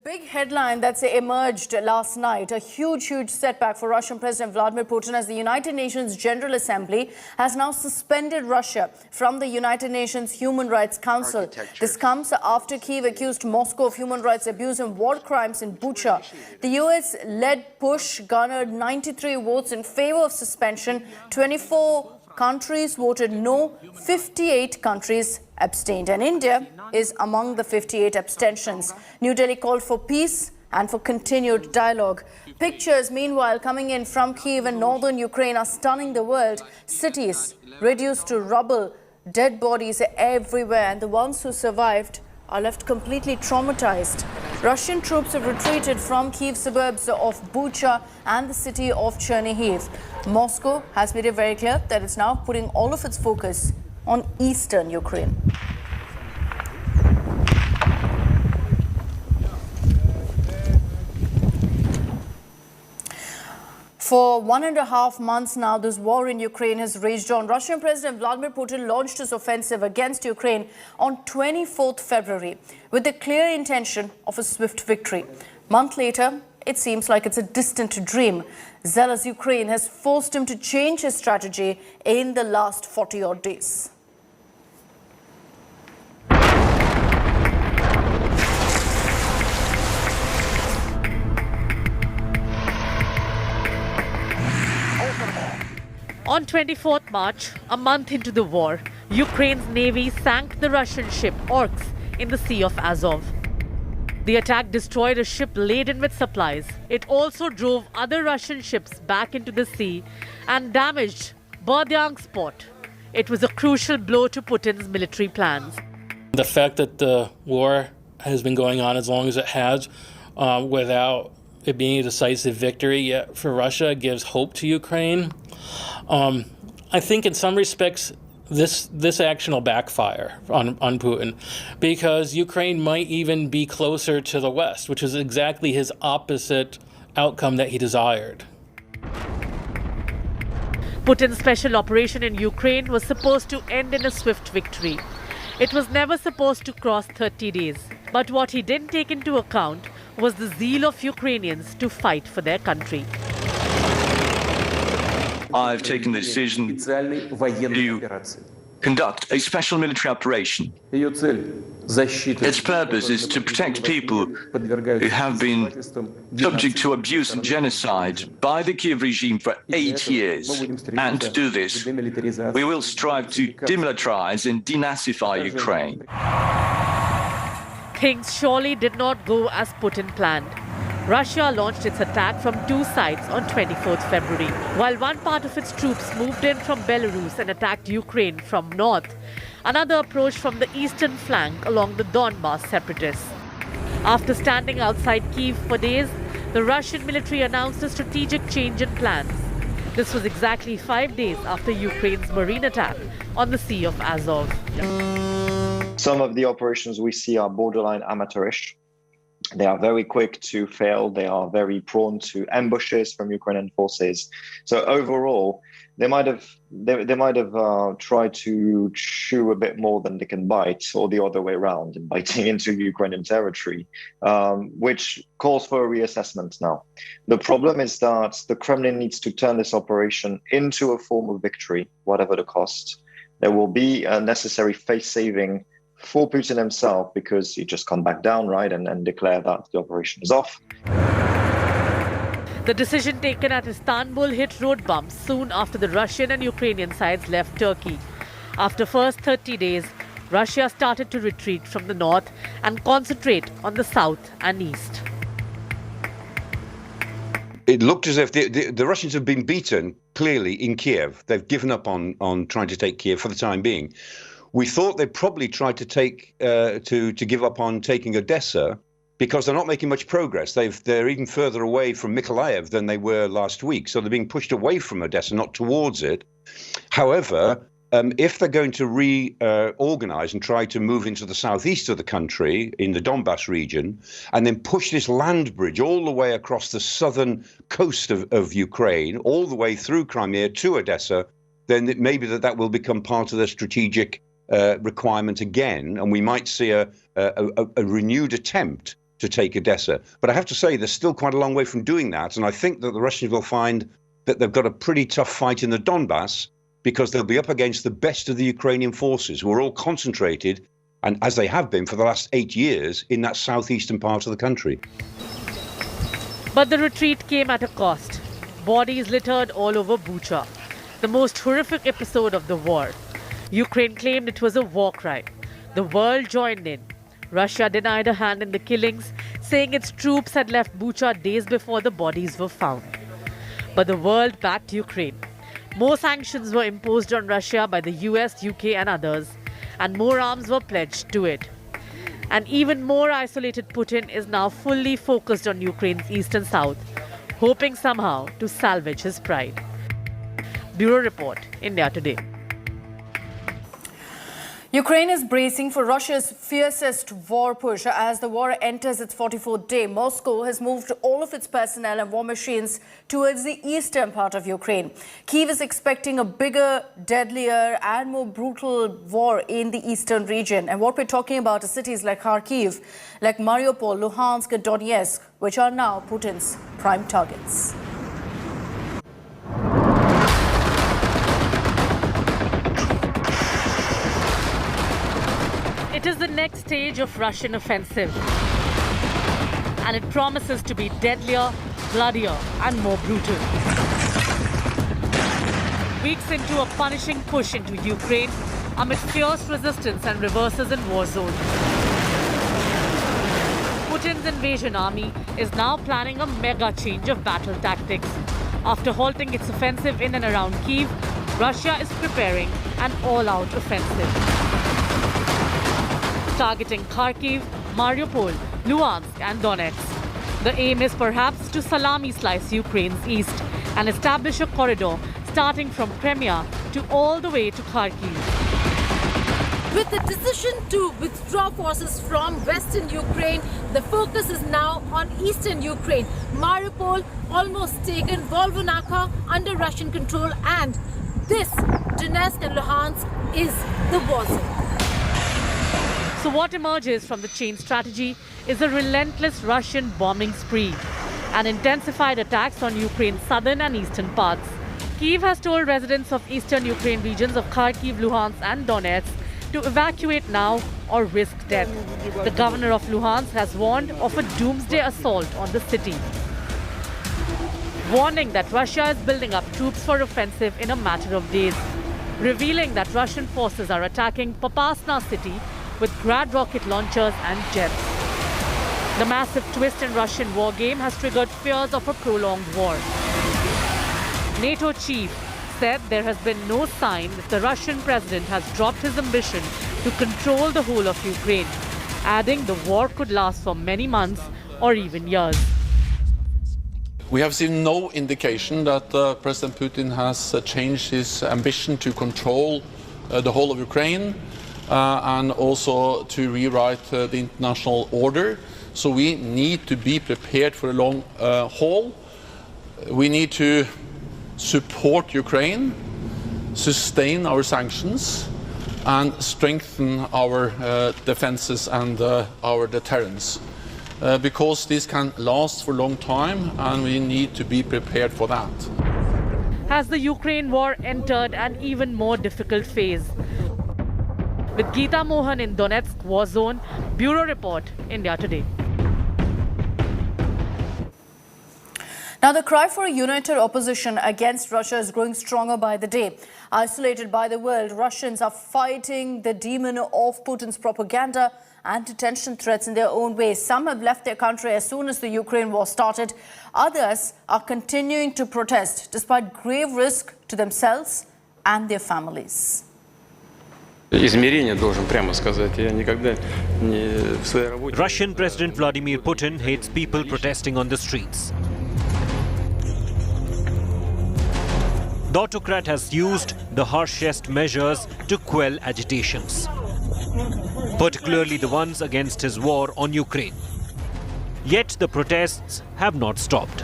Big headline that's emerged last night, a huge setback for Russian President Vladimir Putin as the United Nations General Assembly has now suspended Russia from the United Nations Human Rights Council. This comes after Kyiv accused Moscow of human rights abuse and war crimes in Bucha. The US-led push garnered 93 votes in favor of suspension. 24 countries voted no, 58 countries abstained, and India is among the 58 abstentions. New Delhi called for peace and for continued dialogue. Pictures, meanwhile, coming in from Kyiv and northern Ukraine are stunning the world. Cities reduced to rubble, dead bodies everywhere, and the ones who survived are left completely traumatized. Russian troops have retreated from Kyiv suburbs of Bucha and the city of Chernihiv. Moscow has made it very clear that it's now putting all of its focus on eastern Ukraine. For 1.5 months now, this war in Ukraine has raged on. Russian President Vladimir Putin launched his offensive against Ukraine on 24th February with the clear intention of a swift victory. A month later, it seems like it's a distant dream. Zealous Ukraine has forced him to change his strategy in the last 40-odd days. On 24th March, a month into the war, Ukraine's navy sank the Russian ship Orks in the Sea of Azov. The attack destroyed a ship laden with supplies. It also drove other Russian ships back into the sea and damaged Berdyansk port. It was a crucial blow to Putin's military plans. The fact that the war has been going on as long as it has without it being a decisive victory yet for Russia gives hope to Ukraine. I think in some respects this action will backfire on Putin because Ukraine might even be closer to the West, which is exactly his opposite outcome that he desired. Putin's special operation in Ukraine was supposed to end in a swift victory. It was never supposed to cross 30 days. But what he didn't take into account was the zeal of Ukrainians to fight for their country. I've taken the decision to conduct a special military operation. Its purpose is to protect people who have been subject to abuse and genocide by the Kiev regime for 8 years. And to do this, we will strive to demilitarize and denazify Ukraine. Things surely did not go as Putin planned. Russia launched its attack from two sides on 24th February. While one part of its troops moved in from Belarus and attacked Ukraine from north, another approached from the eastern flank along the Donbas separatists. After standing outside Kyiv for days, the Russian military announced a strategic change in plans. This was exactly 5 days after Ukraine's marine attack on the Sea of Azov. Some of the operations we see are borderline amateurish. They are very quick to fail. They are very prone to ambushes from Ukrainian forces. So overall, they might have tried to chew a bit more than they can bite, or the other way around, and biting into Ukrainian territory, which calls for a reassessment now. The problem is that the Kremlin needs to turn this operation into a form of victory, whatever the cost. There will be a necessary face-saving for Putin himself, because he just can't back down, right, and declare that the operation is off. The decision taken at Istanbul hit road bumps soon after the Russian and Ukrainian sides left Turkey. After first 30 days, Russia started to retreat from the north and concentrate on the south and east. It looked as if the Russians have been beaten, clearly, in Kiev. They've given up on trying to take Kiev for the time being. We thought they'd probably tried to give up on taking Odessa because they're not making much progress. They're even further away from Mykolaiv than they were last week. So they're being pushed away from Odessa, not towards it. However, if they're going to reorganize and try to move into the southeast of the country, in the Donbas region, and then push this land bridge all the way across the southern coast of Ukraine, all the way through Crimea to Odessa, then maybe that will become part of their strategic requirement again, and we might see a renewed attempt to take Odessa. But I have to say, they're still quite a long way from doing that. And I think that the Russians will find that they've got a pretty tough fight in the Donbass, because they'll be up against the best of the Ukrainian forces, who are all concentrated, and as they have been for the last 8 years, in that southeastern part of the country. But the retreat came at a cost. Bodies littered all over Bucha, the most horrific episode of the war. Ukraine claimed it was a war crime. The world joined in. Russia denied a hand in the killings, saying its troops had left Bucha days before the bodies were found. But the world backed Ukraine. More sanctions were imposed on Russia by the US, UK and others, and more arms were pledged to it. An even more isolated Putin is now fully focused on Ukraine's east and south, hoping somehow to salvage his pride. Bureau Report, India Today. Ukraine is bracing for Russia's fiercest war push as the war enters its 44th day. Moscow has moved all of its personnel and war machines towards the eastern part of Ukraine. Kyiv is expecting a bigger, deadlier and more brutal war in the eastern region. And what we're talking about are cities like Kharkiv, like Mariupol, Luhansk and Donetsk, which are now Putin's prime targets. It is the next stage of Russian offensive, and it promises to be deadlier, bloodier and more brutal. Weeks into a punishing push into Ukraine amid fierce resistance and reverses in war zones. Putin's invasion army is now planning a mega change of battle tactics. After halting its offensive in and around Kyiv, Russia is preparing an all-out offensive, targeting Kharkiv, Mariupol, Luhansk and Donetsk. The aim is perhaps to salami slice Ukraine's east and establish a corridor starting from Crimea to all the way to Kharkiv. With the decision to withdraw forces from western Ukraine, the focus is now on eastern Ukraine. Mariupol almost taken, Volvanaka under Russian control, and this, Donetsk and Luhansk, is the war zone. So what emerges from the change strategy is a relentless Russian bombing spree and intensified attacks on Ukraine's southern and eastern parts. Kyiv has told residents of eastern Ukraine regions of Kharkiv, Luhansk and Donetsk to evacuate now or risk death. The governor of Luhansk has warned of a doomsday assault on the city, warning that Russia is building up troops for offensive in a matter of days, revealing that Russian forces are attacking Popasna city with Grad rocket launchers and jets. The massive twist in Russian war game has triggered fears of a prolonged war. NATO chief said there has been no sign that the Russian president has dropped his ambition to control the whole of Ukraine, adding the war could last for many months or even years. We have seen no indication that President Putin has changed his ambition to control the whole of Ukraine and also to rewrite the international order. So we need to be prepared for a long haul. We need to support Ukraine, sustain our sanctions, and strengthen our defenses and our deterrence. Because this can last for a long time, and we need to be prepared for that. Has the Ukraine war entered an even more difficult phase? With Geeta Mohan in Donetsk war zone, Bureau Report, India Today. Now, the cry for a united opposition against Russia is growing stronger by the day. Isolated by the world, Russians are fighting the demon of Putin's propaganda and detention threats in their own way. Some have left their country as soon as the Ukraine war started. Others are continuing to protest despite grave risk to themselves and their families. Russian President Vladimir Putin hates people protesting on the streets. The autocrat has used the harshest measures to quell agitations, particularly the ones against his war on Ukraine. Yet the protests have not stopped.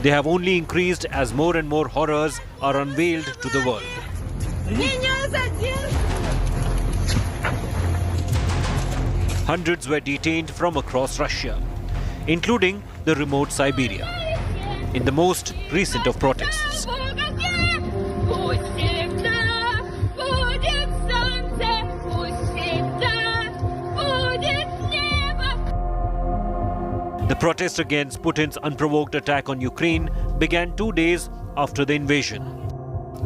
They have only increased as more and more horrors are unveiled to the world. Hundreds were detained from across Russia, including the remote Siberia, in the most recent of protests. The protest against Putin's unprovoked attack on Ukraine began 2 days after the invasion.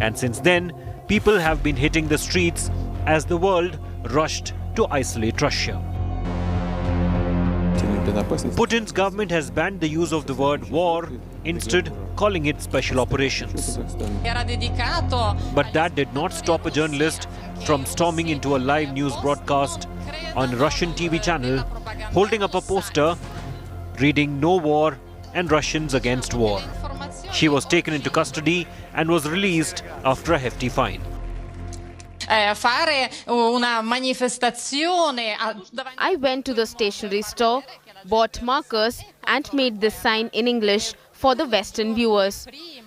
And since then, people have been hitting the streets as the world rushed to isolate Russia. Putin's government has banned the use of the word war, instead calling it special operations. But that did not stop a journalist from storming into a live news broadcast on a Russian TV channel, holding up a poster reading "No war" and "Russians against war." She was taken into custody and was released after a hefty fine. I went to the stationery store, bought markers and made this sign in English for the Western viewers,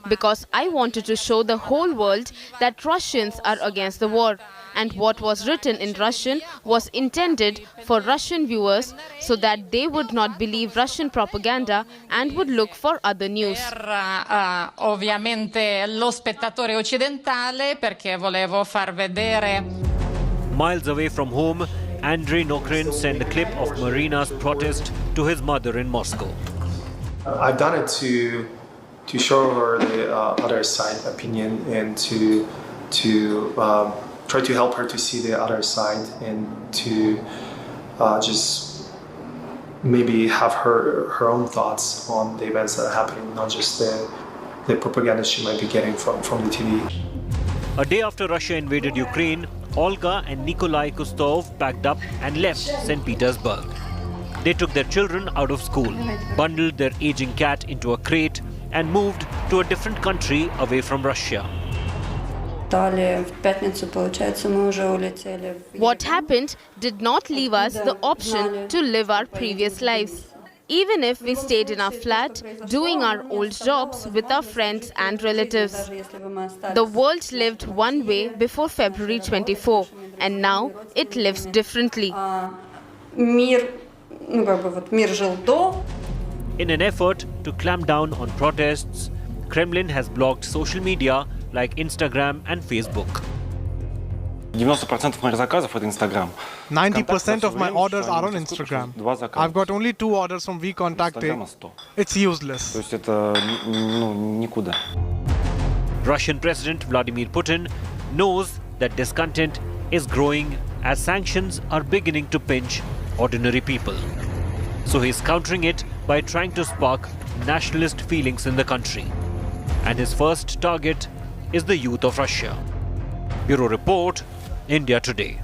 because I wanted to show the whole world that Russians are against the war, and what was written in Russian was intended for Russian viewers so that they would not believe Russian propaganda and would look for other news. Ovviamente lo spettatore occidentale, perché volevo far vedere. Miles away from home, Andrei Nokrin sent a clip of Marina's protest to his mother in Moscow. I've done it to show her the other side opinion and to try to help her to see the other side and to just maybe have her own thoughts on the events that are happening, not just the propaganda she might be getting from the TV. A day after Russia invaded Ukraine, Olga and Nikolai Kustov packed up and left St. Petersburg. They took their children out of school, bundled their aging cat into a crate and moved to a different country away from Russia. What happened did not leave us the option to live our previous lives. Even if we stayed in our flat, doing our old jobs with our friends and relatives. The world lived one way before February 24, and now it lives differently. In an effort to clamp down on protests, Kremlin has blocked social media like Instagram and Facebook. 90% of my orders are on Instagram. I've got only 2 orders from WeContacte. It's useless. Russian President Vladimir Putin knows that discontent is growing as sanctions are beginning to pinch ordinary people. So he's countering it by trying to spark nationalist feelings in the country. And his first target is the youth of Russia. Bureau Report, India Today.